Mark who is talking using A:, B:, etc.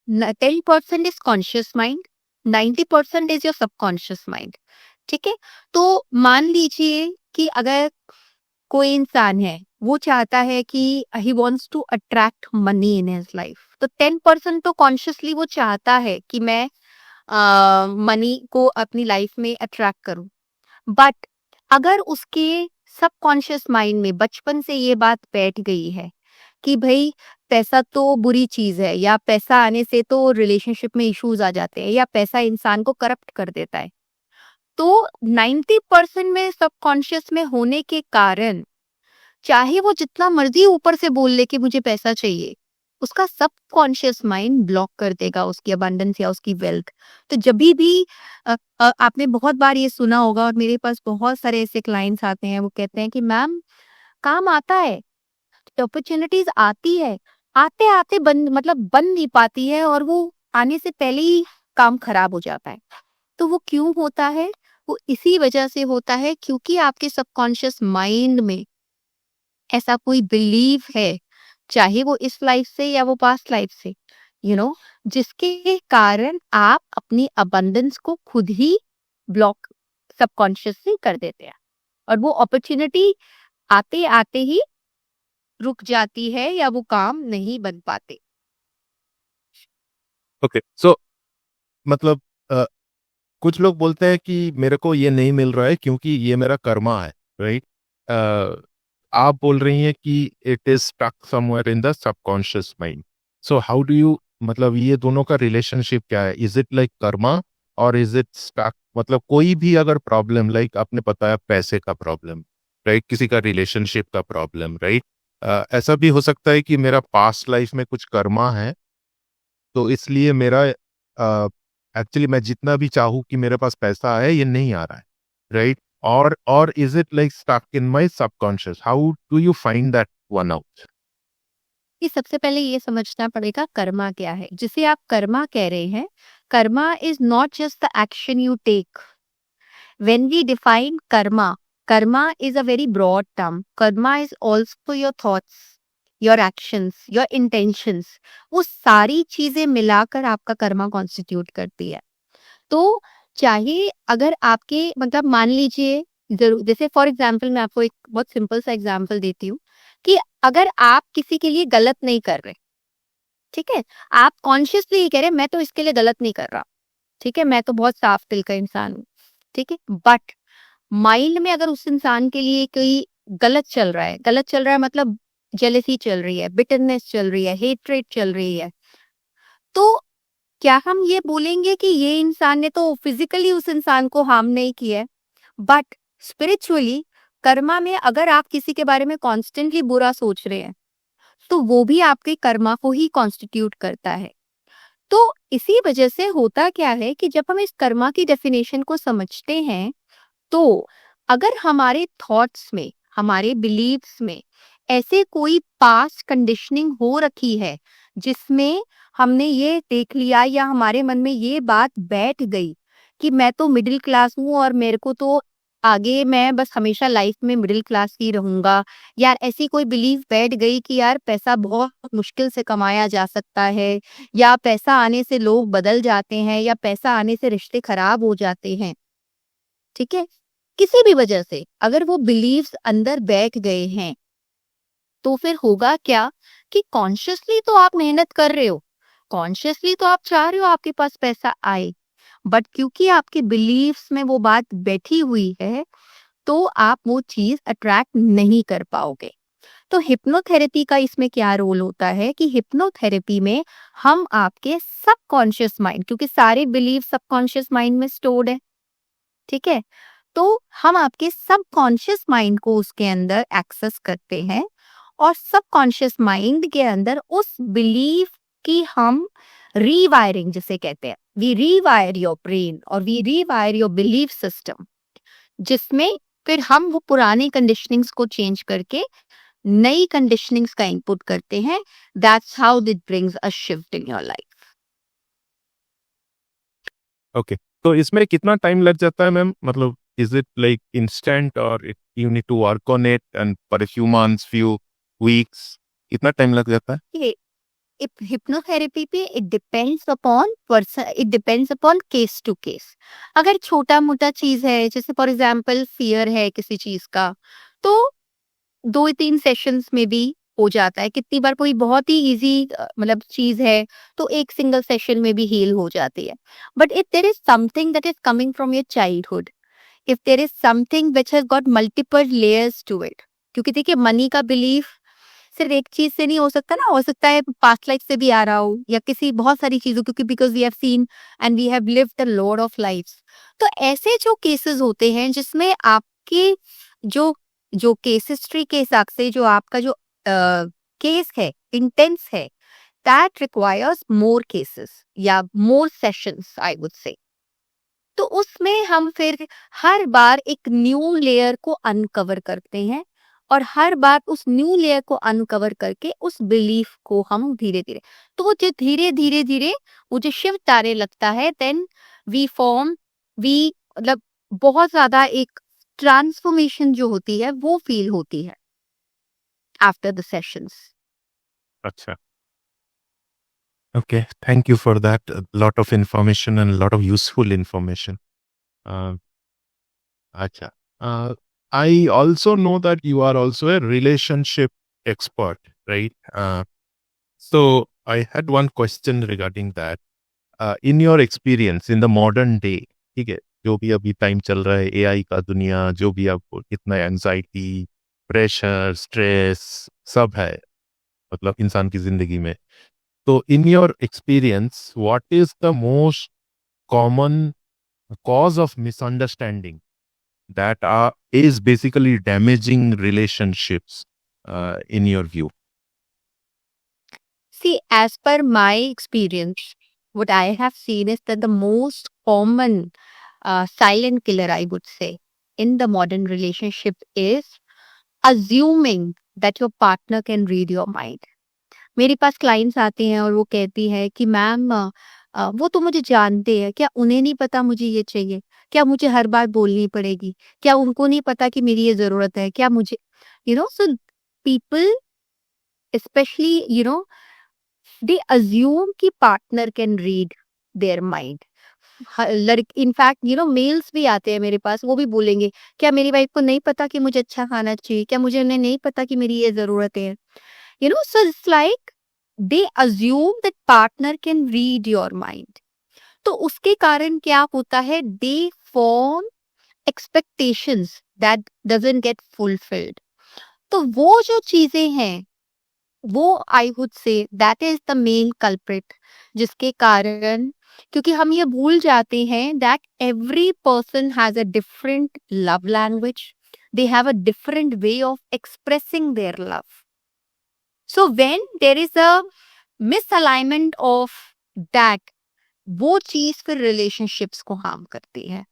A: 10% is conscious mind, 90% is your subconscious mind. ठीक है, तो मान लीजिए कि अगर कोई इंसान है, वो चाहता है कि he wants to attract money in his life, तो 10% तो कॉन्शियसली वो चाहता है कि मैं मनी को अपनी लाइफ में अट्रैक्ट करूं। बट अगर उसके सबकॉन्शियस माइंड में बचपन से ये बात बैठ गई है कि भाई पैसा तो बुरी चीज है, या पैसा आने से तो रिलेशनशिप में इश्यूज आ जाते हैं, या पैसा इंसान को करप्ट कर देता है, तो 90% में सबकॉन्शियस में होने के कारण चाहे वो जितना मर्जी ऊपर से बोल ले कि मुझे पैसा चाहिए, उसका सबकॉन्शियस माइंड ब्लॉक कर देगा उसकी अबंडेंस या उसकी वेल्थ। तो जभी भी आपने बहुत बार ये सुना होगा, और मेरे पास बहुत सारे ऐसे क्लाइंट्स आते हैं, वो कहते हैं कि मैम काम आता है, अपॉर्चुनिटीज आती है, आते आते बंद मतलब बन नहीं पाती है, और वो आने से पहले ही काम खराब हो जाता है। तो वो क्यों होता है? वो इसी वजह से होता है क्योंकि आपके सबकॉन्शियस माइंड में ऐसा कोई बिलीव है, चाहे वो इस लाइफ से या वो पास्ट लाइफ से, जिसके कारण आप अपनी अबंडेंस को खुद ही ब्लॉक सबकॉन्शियसली कर देते हैं, और वो अपॉर्चुनिटी आते आते ही रुक जाती है, या वो काम नहीं बन पाते।
B: ओके, सो मतलब कुछ लोग बोलते हैं कि मेरे को ये नहीं मिल रहा है क्योंकि ये मेरा कर्मा है, राइट? आप बोल रही हैं कि it is stuck somewhere in the subconscious mind. So how do you, मतलब ये दोनों का रिलेशनशिप क्या है? इज इट लाइक कर्मा और इज इट स्टक? मतलब कोई भी अगर प्रॉब्लम, लाइक आपने बताया पैसे का प्रॉब्लम, राइट, किसी का रिलेशनशिप का प्रॉब्लम, राइट, ऐसा भी हो सकता है कि मेरा पास्ट लाइफ में कुछ कर्मा है, तो इसलिए मेरा एक्चुअली मैं जितना भी चाहूँ कि मेरे पास पैसा है, ये नहीं आ रहा है, राइट? और is it like stuck in my subconscious? How do you find that one out?
A: कि सबसे पहले ये समझना पड़ेगा कर्मा क्या है, जिसे आप कर्मा कह रहे हैं। Karma is not just the action you take. When we define karma, karma is a very broad term. Karma is also your thoughts, your actions, your intentions. वो सारी चीजें मिलाकर आपका कर्मा कॉन्स्टिट्यूट करती है। तो चाहे अगर आपके मतलब मान लीजिए, जैसे फॉर एग्जाम्पल मैं आपको एक बहुत सिंपल सा एग्जाम्पल देती हूँ कि अगर आप किसी के लिए गलत नहीं कर रहे, ठीक है, आप कॉन्शियसली ये कह रहे मैं तो इसके लिए गलत नहीं कर रहा, ठीक है, मैं तो बहुत साफ दिल का इंसान हूँ, ठीक है, बट माइंड में अगर उस इंसान के लिए कोई गलत चल रहा है मतलब जेलेसी चल रही है, बिटरनेस चल रही है, हेट्रेट चल रही है, तो क्या हम ये बोलेंगे कि ये इंसान ने तो फिजिकली उस इंसान को हार्म नहीं किया है, बट स्पिरिचुअली कर्मा में अगर आप किसी के बारे में कॉन्स्टेंटली बुरा सोच रहे हैं, तो वो भी आपके कर्मा को ही कॉन्स्टिट्यूट करता है। तो इसी वजह से होता क्या है कि जब हम इस कर्मा की डेफिनेशन को समझते हैं, तो अगर हमारे थॉट्स में, हमारे बिलीव्स में ऐसे कोई पास्ट कंडीशनिंग हो रखी है, जिसमें हमने ये देख लिया या हमारे मन में ये बात बैठ गई कि मैं तो मिडिल क्लास हूँ और मेरे को तो आगे मैं बस हमेशा लाइफ में मिडिल क्लास ही रहूंगा, यार ऐसी कोई बिलीव बैठ गई कि यार पैसा बहुत मुश्किल से कमाया जा सकता है, या पैसा आने से लोग बदल जाते हैं, या पैसा आने से रिश्ते खराब हो जाते हैं, ठीक है, किसी भी वजह से अगर वो बिलीव्स अंदर बैठ गए हैं, तो फिर होगा क्या कि कॉन्शियसली तो आप मेहनत कर रहे हो, कॉन्शियसली तो आप चाह रहे हो आपके पास पैसा आए, बट क्योंकि आपके बिलीव्स में वो बात बैठी हुई है, तो आप वो चीज अट्रैक्ट नहीं कर पाओगे। तो हिप्नोथेरेपी का इसमें क्या रोल होता है कि हिप्नोथेरेपी में हम आपके सबकॉन्शियस माइंड, क्योंकि सारे बिलीव सबकॉन्शियस माइंड में स्टोर्ड है, ठीक है, तो हम आपके सबकॉन्शियस माइंड को उसके अंदर एक्सेस करते हैं, और सबकॉन्शियस माइंड के अंदर उस बिलीफ की हम रीवायरिंग जिसे कहते हैं, वी रीवायर योर ब्रेन और we rewire your belief system, जिसमें फिर हम वो पुरानी कंडीशनिंग्स को चेंज करके नई कंडीशनिंग्स का इनपुट करते हैं। That's how it brings a shift in your life.
B: Okay, तो इसमें कितना टाइम लग जाता है मैम? मतलब इज इट लाइक इंस्टेंट और you need to work on it and for a few months, few weeks, कितना टाइम लग जाता है?
A: हिप्नोथेरेपी पे it depends upon person, it depends upon case to case. अगर छोटा मोटा चीज है, जैसे फॉर एग्जांपल फियर है किसी चीज का, तो 2-3 सेशंस में भी हो जाता है। कितनी बार कोई बहुत ही ईज़ी मतलब चीज़ है, तो एक सिंगल सेशन में भी हील हो जाती है। But if there is something that is coming from your childhood, if there is something which has got multiple layers to it, क्योंकि देखिए मनी का बिलीफ सिर्फ एक चीज़ से नहीं हो सकता ना, हो सकता है पास्ट लाइफ से भी आ रहा हो या किसी बहुत सारी चीज़ों, क्योंकि because we have seen and we have lived a lot of lifes. तो ऐसे जो केसेस होते हैं जिसमें आपकी जो जो केस हिस्ट्री के हिसाब से जो आपका जो केस है इंटेंस है, दैट रिक्वायर्स मोर केसेस या मोर सेशंस आई वुड से। तो उसमें हम फिर हर बार एक न्यू लेयर को अनकवर करते हैं, और हर बार उस न्यू लेयर को अनकवर करके उस बिलीफ को हम धीरे धीरे, तो वो जो धीरे धीरे धीरे वो जो शिव तारे लगता है, देन वी फॉर्म, वी मतलब बहुत ज्यादा एक ट्रांसफॉर्मेशन जो होती है वो फील होती है आफ्टर द सेशंस।
B: अच्छा, okay. Thank you for that. A lot of information and a lot of useful information. Uh, Acha. I also know that you are also a relationship expert, right? So I had one question regarding that. In your experience in the modern day, ठीक है, जो भी अभी time चल रहा है, AI का दुनिया, जो भी आपको इतना एंजाइटी, प्रेशर, स्ट्रेस सब है, मतलब इंसान की जिंदगी में, तो in your experience, what is the most common cause of misunderstanding that is basically damaging relationships in your view?
A: See, as per my experience, what I have seen is that the most common silent killer, I would say, in the modern relationship is assuming that your partner can read your mind. मेरे पास clients आते हैं और वो कहती है कि ma'am वो तो मुझे जानते हैं, क्या उन्हें नहीं पता मुझे ये चाहिए? क्या मुझे हर बात बोलनी पड़ेगी? क्या उनको नहीं पता कि मेरी ये ज़रूरत है? क्या मुझे सो पीपल स्पेशली दे अज्यूम कि partner can read their mind. लड़की इनफैक्ट मेल्स भी आते हैं मेरे पास, वो भी बोलेंगे क्या मेरी वाइफ को नहीं पता कि मुझे अच्छा खाना चाहिए? क्या मुझे उन्हें नहीं पता कि मेरी ये ज़रूरत है? So it's like they assume that partner can read your mind. तो उसके कारण क्या होता है, they form expectations that doesn't get fulfilled. तो वो जो चीजें हैं वो I would say that is the main culprit, जिसके कारण, क्योंकि हम ये भूल जाते हैं that every person has a different love language, they have a different way of expressing their love. So when there is a misalignment of that, वो चीज फिर रिलेशनशिप्स को हार्म करती है।